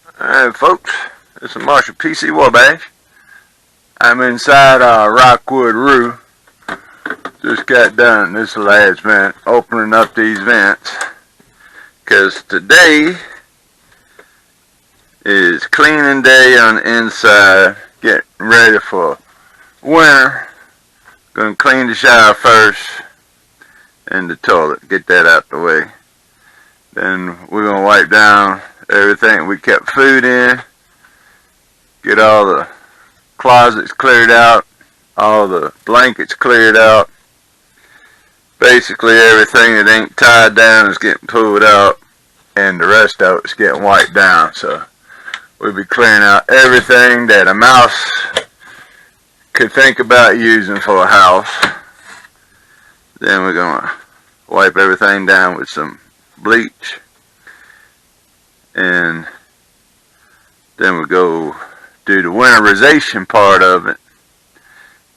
Alright folks, this is Marshall PC Wabash. I'm inside Rockwood Roo. Just got done this last vent, opening up these vents. Because today is cleaning day on the inside, getting ready for winter. Gonna clean the shower first and the toilet, get that out the way. Then we're gonna wipe down everything we kept food in, get all the closets cleared out, all the blankets cleared out. Basically everything that ain't tied down is getting pulled out, and the rest of it's getting wiped down. So we'll be clearing out everything that a mouse could think about using for a house. Then we're gonna wipe everything down with some bleach, and then we go do the winterization part of it,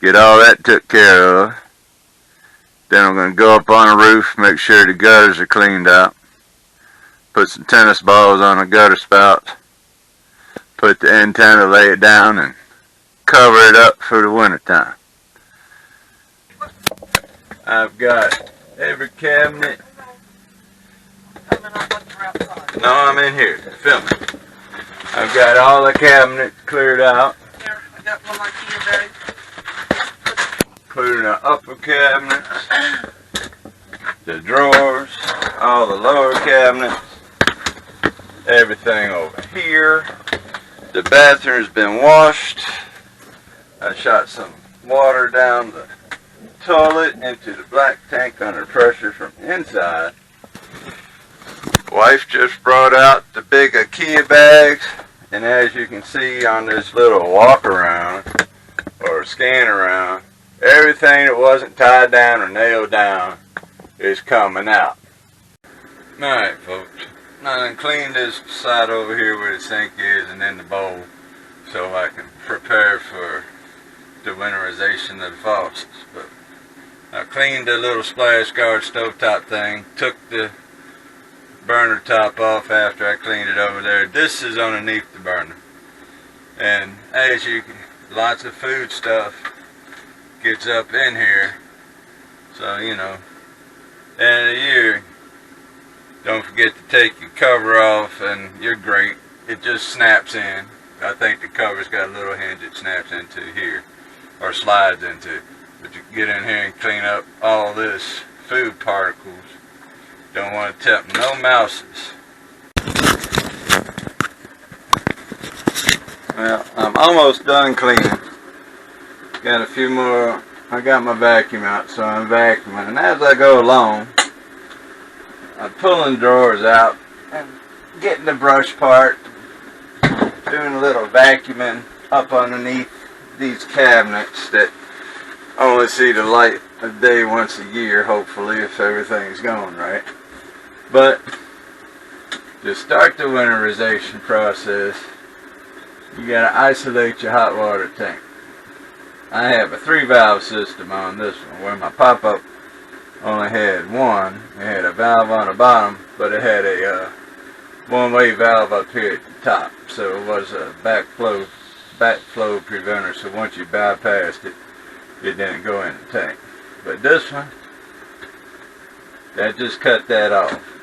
get all that took care of. Then I'm going to go up on the roof, make sure the gutters are cleaned out, put some tennis balls on the gutter spouts, put the antenna, lay it down, and cover it up for the winter time. I've got every cabinet. No, I'm in here filming. I've got all the cabinets cleared out. Here, I got one like you, Daddy. Including the upper cabinets, the drawers, all the lower cabinets, everything over here. The bathroom's been washed. I shot some water down the toilet into the black tank under pressure from inside. Wife just brought out the big IKEA bags, and as you can see on this little walk around or scan around, everything that wasn't tied down or nailed down is coming out. Alright folks, I done cleaned this side over here where the sink is and then the bowl, so I can prepare for the winterization of the faucets. But I cleaned the little splash guard stovetop thing, took the burner top off after I cleaned it over there. This is underneath the burner, and as you can, lots of food stuff gets up in here. So you know, end of the year, don't forget to take your cover off and you're great. It just snaps in. I think the cover's got a little hinge it snaps into here, or slides into. But you get in here and clean up all this food particles. Don't want to tempt no mouses. Well, I'm almost done cleaning. Got a few more. I got my vacuum out, so I'm vacuuming. And as I go along, I'm pulling drawers out and getting the brush part, doing a little vacuuming up underneath these cabinets that only see the light of day once a year, hopefully, if everything's going right. But to start the winterization process, you gotta isolate your hot water tank. I have a 3-valve system on this one, where my pop-up only had one. It had a valve on the bottom, but it had a one-way valve up here at the top, so it was a backflow preventer. So once you bypassed it, it didn't go in the tank. But this one, that just cut that off.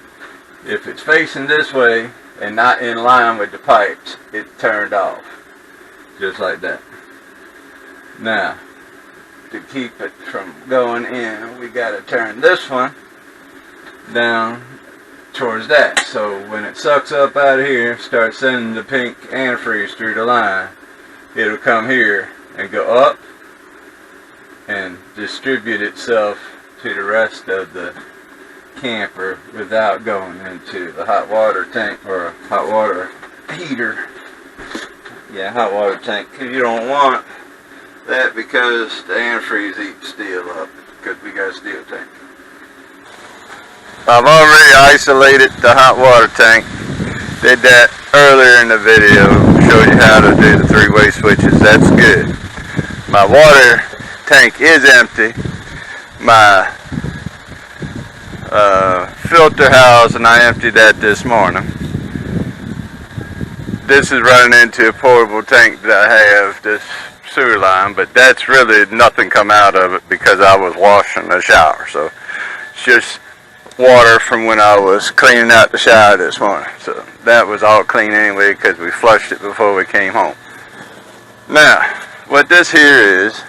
If it's facing this way and not in line with the pipes, it turned off, just like that. Now, to keep it from going in, we got to turn this one down towards that. So when it sucks up out of here, starts sending the pink antifreeze through the line, it'll come here and go up and distribute itself to the rest of the camper without going into the hot water tank or hot water heater. Yeah, hot water tank. Because you don't want that, because the antifreeze eats steel up, because we got a steel tank. I've already isolated the hot water tank. Did that earlier in the video. Showed you how to do the 3-way switches. That's good. My water tank is empty. My filter house, and I emptied that this morning. this is running into a portable tank that I have, this sewer line, but that's really nothing come out of it because I was washing the shower. So it's just water from when I was cleaning out the shower this morning. So that was all clean anyway because we flushed it before we came home. Now, what this here is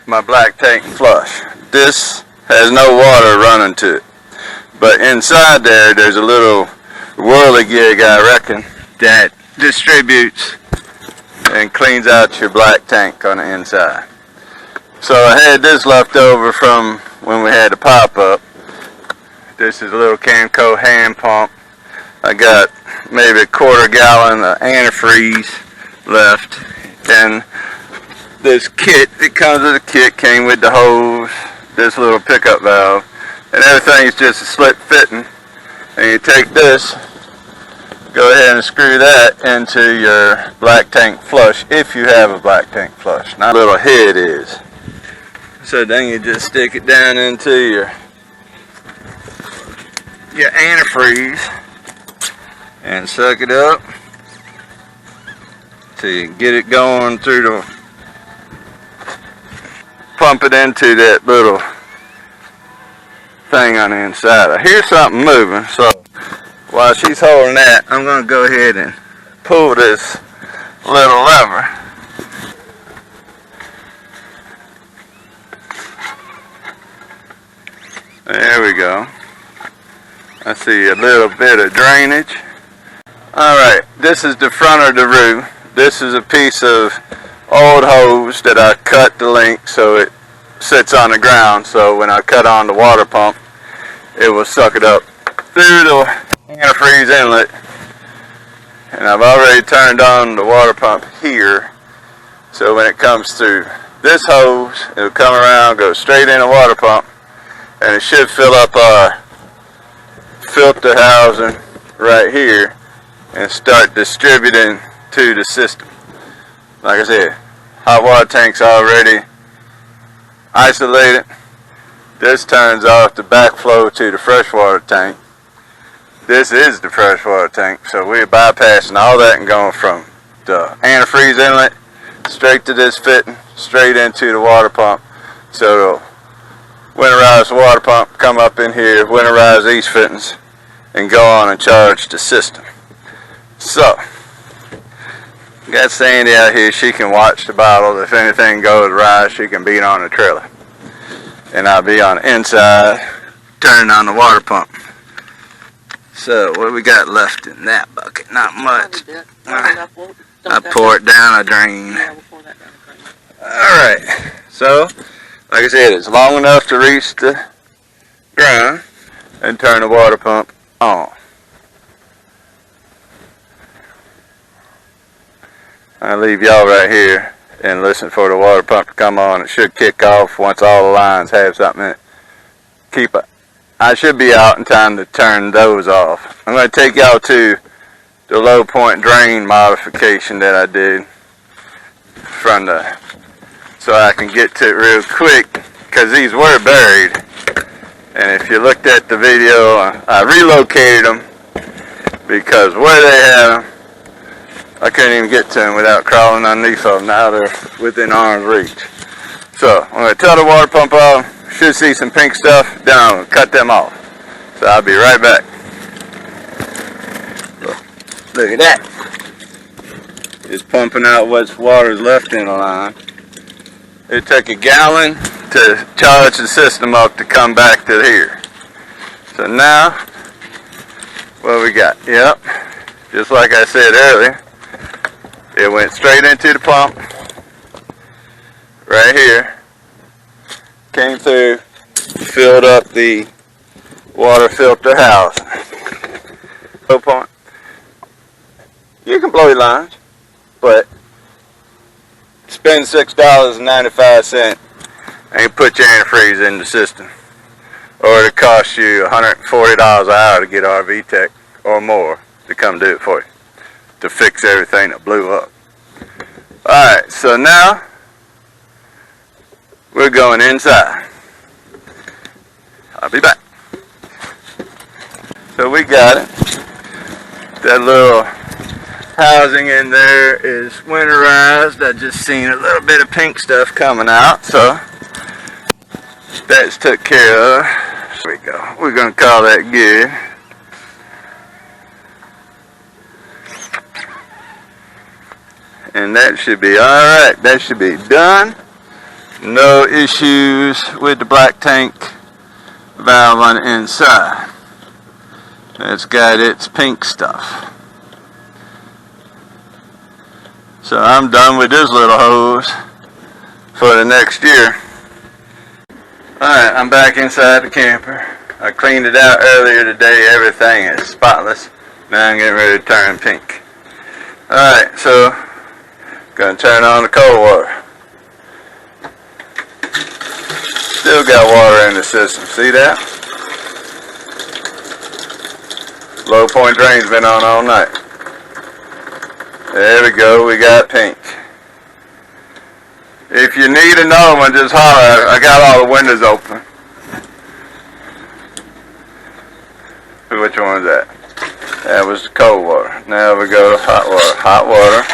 my black tank flush. This has no water running to it, but inside there's a little whirligig, I reckon, that distributes and cleans out your black tank on the inside. So I had this left over from when we had the pop-up. This is a little Camco hand pump. I got maybe a quarter gallon of antifreeze left, and this kit, it comes with a kit, came with the hose, this little pickup valve, and everything's just a slip fitting. And you take this, go ahead and screw that into your black tank flush if you have a black tank flush. Now the little head is. So then you just stick it down into your antifreeze and suck it up till you get it going through the, pump it into that little thing on the inside. I hear something moving, so while she's holding that, I'm going to go ahead and pull this little lever. There we go. I see a little bit of drainage. Alright, this is the front of the roof. This is a piece of old hose that I cut the length so it sits on the ground, so when I cut on the water pump, it will suck it up through the antifreeze inlet. And I've already turned on the water pump here, so when it comes through this hose, it'll come around, go straight in the water pump, and it should fill up our filter housing right here and start distributing to the system. Like I said, hot water tank's already isolated. This turns off the backflow to the freshwater tank. This is the freshwater tank, so we're bypassing all that and going from the antifreeze inlet straight to this fitting, straight into the water pump. So the winterized water pump come up in here, winterize these fittings, and go on and charge the system. So, got Sandy out here, she can watch the bottle. If anything goes right, she can beat on the trailer. And I'll be on the inside, turning on the water pump. So, what we got left in that bucket? Not much. I pour it down a drain. Alright, so, like I said, it's long enough to reach the ground and turn the water pump on. I'll leave y'all right here and listen for the water pump to come on. It should kick off once all the lines have something in it. I should be out in time to turn those off. I'm going to take y'all to the low point drain modification that I did from so I can get to it real quick, because these were buried. And if you looked at the video, I relocated them because where they had them, I couldn't even get to them without crawling underneath them. Now they're within arm's reach. So I'm going to tell the water pump off. Should see some pink stuff. Then I'm going to cut them off. So I'll be right back. Look at that. It's pumping out what's water's left in the line. It took a gallon to charge the system up to come back to here. So now, what we got? Yep, just like I said earlier, it went straight into the pump, right here, came through, filled up the water filter house. Low point. You can blow your lines, but spend $6.95 and put your antifreeze in the system, or it'll cost you $140 an hour to get RV Tech or more to come do it for you, to fix everything that blew up. Alright, so now we're going inside. I'll be back. So we got it. That little housing in there is winterized. I just seen a little bit of pink stuff coming out, so that's took care of. There we go. We're gonna call that good. And that should be alright. That should be done. No issues with the black tank valve on the inside. It's got its pink stuff. So I'm done with this little hose for the next year. Alright, I'm back inside the camper. I cleaned it out earlier today. Everything is spotless. Now I'm getting ready to turn pink. Alright, so gonna turn on the cold water. Still got water in the system. See that? Low point drain's been on all night. There we go. We got pink. If you need another one, just holler. I got all the windows open. Which one's that? That was the cold water. Now we go to hot water. Hot water.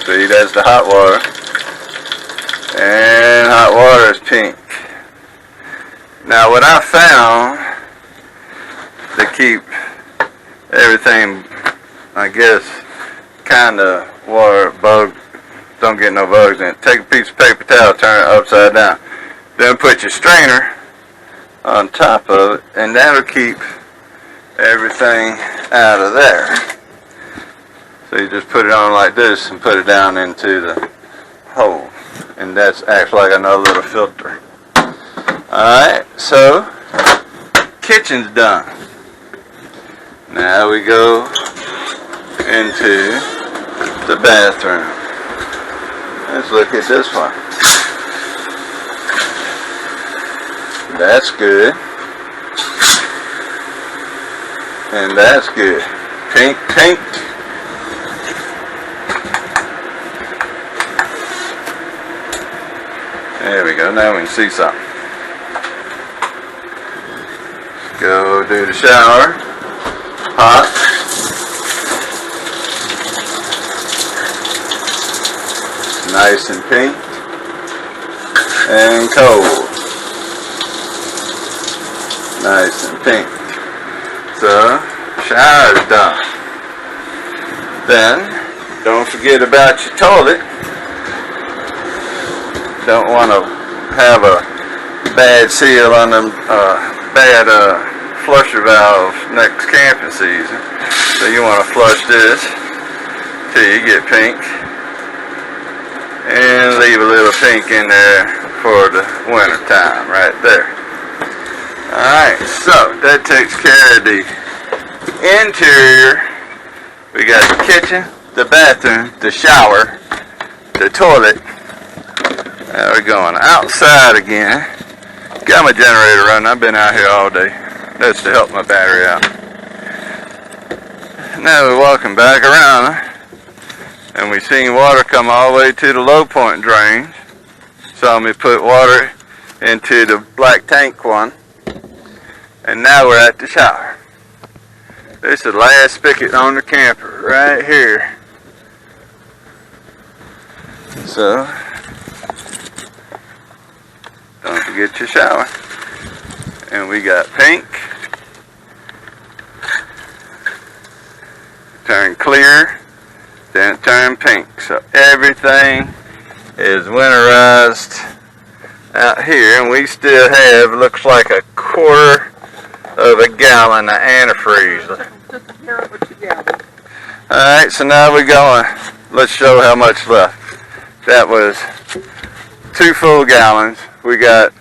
See, that's the hot water. And hot water is pink. Now what I found to keep everything, I guess, kind of water bug, don't get no bugs in it. Take a piece of paper towel, turn it upside down. Then put your strainer on top of it, and that'll keep everything out of there. So you just put it on like this and put it down into the hole. And that's acts like another little filter. Alright, so kitchen's done. Now we go into the bathroom. Let's look at this one. That's good. And that's good. Pink, pink. There we go. Now we can see something. Let's go do the shower. Hot. Nice and pink. And cold. Nice and pink. So, shower's done. Then, don't forget about your toilet. Don't want to have a bad seal on them, bad flusher valve next camping season. So you want to flush this till you get pink. And leave a little pink in there for the winter time right there. Alright, so that takes care of the interior. We got the kitchen, the bathroom, the shower, the toilet. Now we're going outside again. Got my generator running. I've been out here all day. That's to help my battery out. Now we're walking back around. And we've seen water come all the way to the low point drains. So we put water into the black tank one. And now we're at the shower. This is the last spigot on the camper right here. So, don't forget your shower. And we got pink. Turn clear. Then turn pink. So everything is winterized out here. And we still have, looks like a quarter of a gallon of antifreeze. Alright, so now we're going. Let's show how much left. That was 2 full gallons. We got,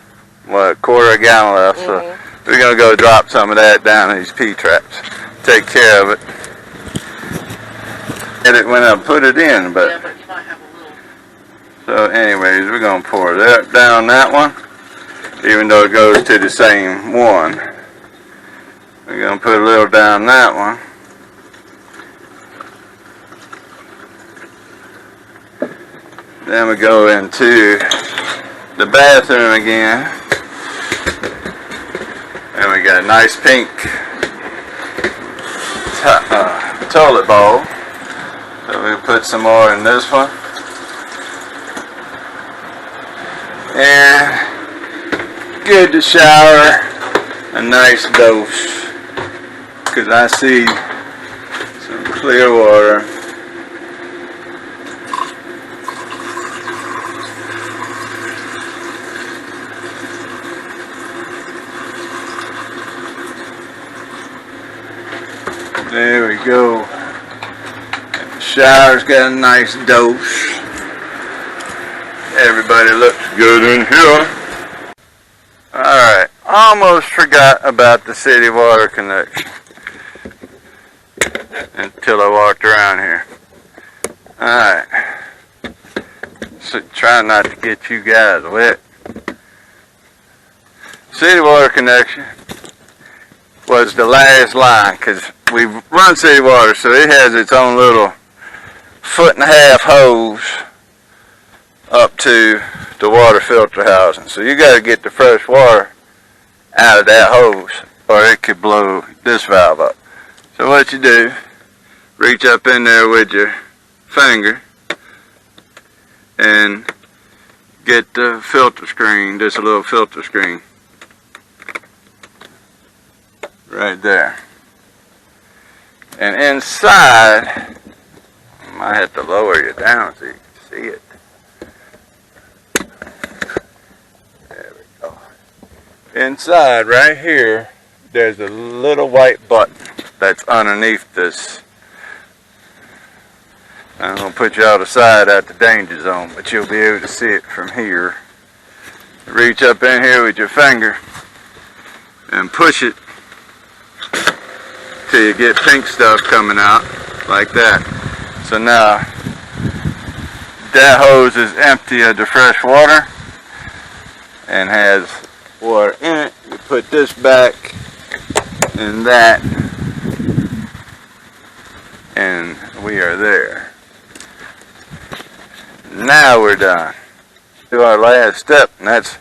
what, a quarter of a gallon left. So we're going to go drop some of that down in these P-traps. Take care of it. Get it when I put it in, but. Yeah, but you might have a little. So anyways, we're going to pour that down that one. Even though it goes to the same one. We're going to put a little down that one. Then we go into the bathroom again. And we got a nice pink toilet bowl. So we'll put some more in this one. And good to shower a nice dose, because I see some clear water. There we go. And the shower's got a nice dose. Everybody looks good in here. Alright, almost forgot about the city water connection until I walked around here. Alright, so try not to get you guys wet. City water connection was the last line, because we run city water, so it has its own little 1.5 foot hose up to the water filter housing. So you got to get the fresh water out of that hose, or it could blow this valve up. So what you do, reach up in there with your finger and get the filter screen, this little filter screen right there. And inside, I might have to lower you down so you can see it. There we go. Inside, right here, there's a little white button that's underneath this. I'm going to put you outside at the danger zone, but you'll be able to see it from here. Reach up in here with your finger and push it till you get pink stuff coming out like that. So now that hose is empty of the fresh water and has water in it. You put this back in that, and we are there. Now we're done. Do our last step, and that's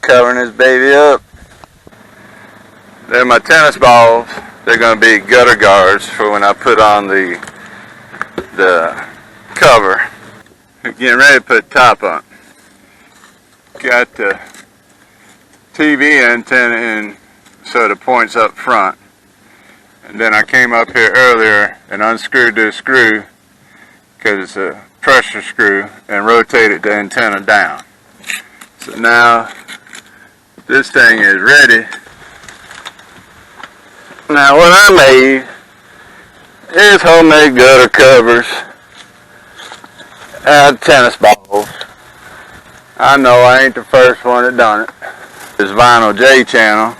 covering this baby up. They're my tennis balls. They're going to be gutter guards for when I put on the cover. Getting ready to put top on. Got the TV antenna in so the point's up front. And then I came up here earlier and unscrewed this screw, because it's a pressure screw, and rotated the antenna down. So now this thing is ready. Now what I made is homemade gutter covers out of tennis balls. I know I ain't the first one that done it. This vinyl J channel,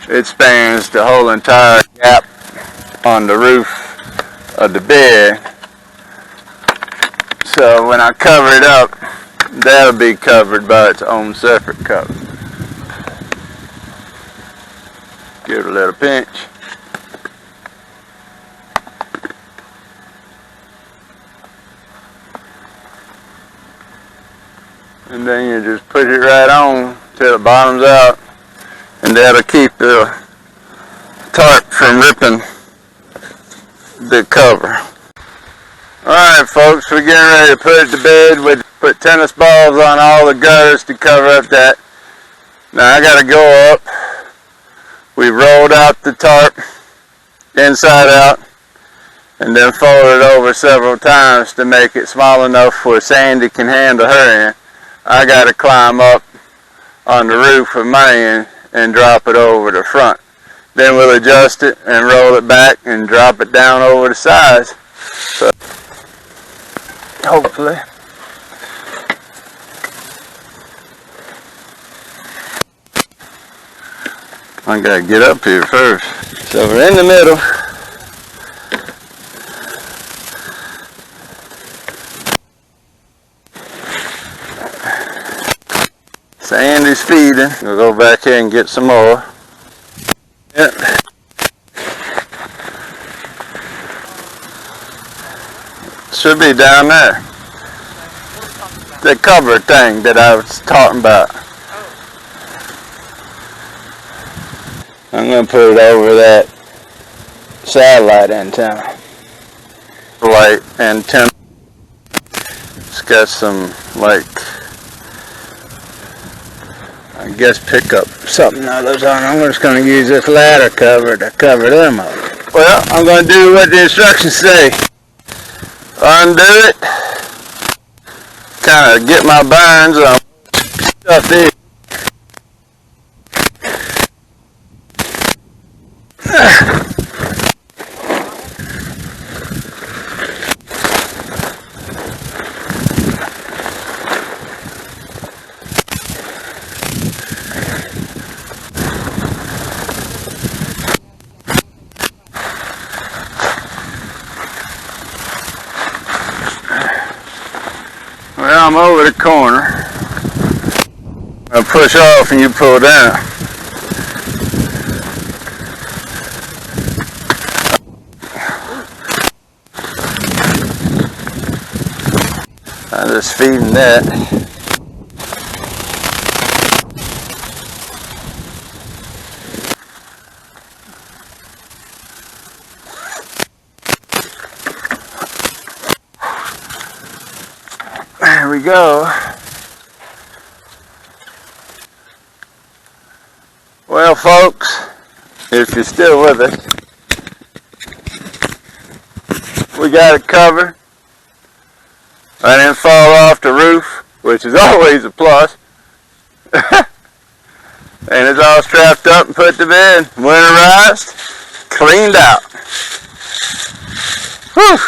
it spans the whole entire gap on the roof of the bed. So when I cover it up, that'll be covered by its own separate cover. Give it a little pinch. And then you just put it right on till the bottom's out, and that'll keep the tarp from ripping the cover. Alright folks, we're getting ready to put it to bed. Put tennis balls on all the gutters to cover up that. Now I gotta go up. We rolled out the tarp inside out, and then folded it over several times to make it small enough where Sandy can handle her end. I gotta climb up on the roof of my end and drop it over the front. Then we'll adjust it and roll it back and drop it down over the sides. So hopefully I gotta get up here first. So we're in the middle. Sandy's feeding. We'll go back here and get some more. Yep. Should be down there. The cover thing that I was talking about. I'm going to put it over that satellite antenna. Light antenna. It's got some, like, I guess pickup something others on. I'm just going to use this ladder cover to cover them up. Well, I'm going to do what the instructions say. Undo it. Kind of get my bearings on stuff there. Well, I'm over the corner. I'll push off and you pull down. I'm just feeding that. There we go. Well, folks, if you're still with us, we got it covered. I didn't fall off the roof, which is always a plus. And it's all strapped up and put to bed, winterized, cleaned out. Whew.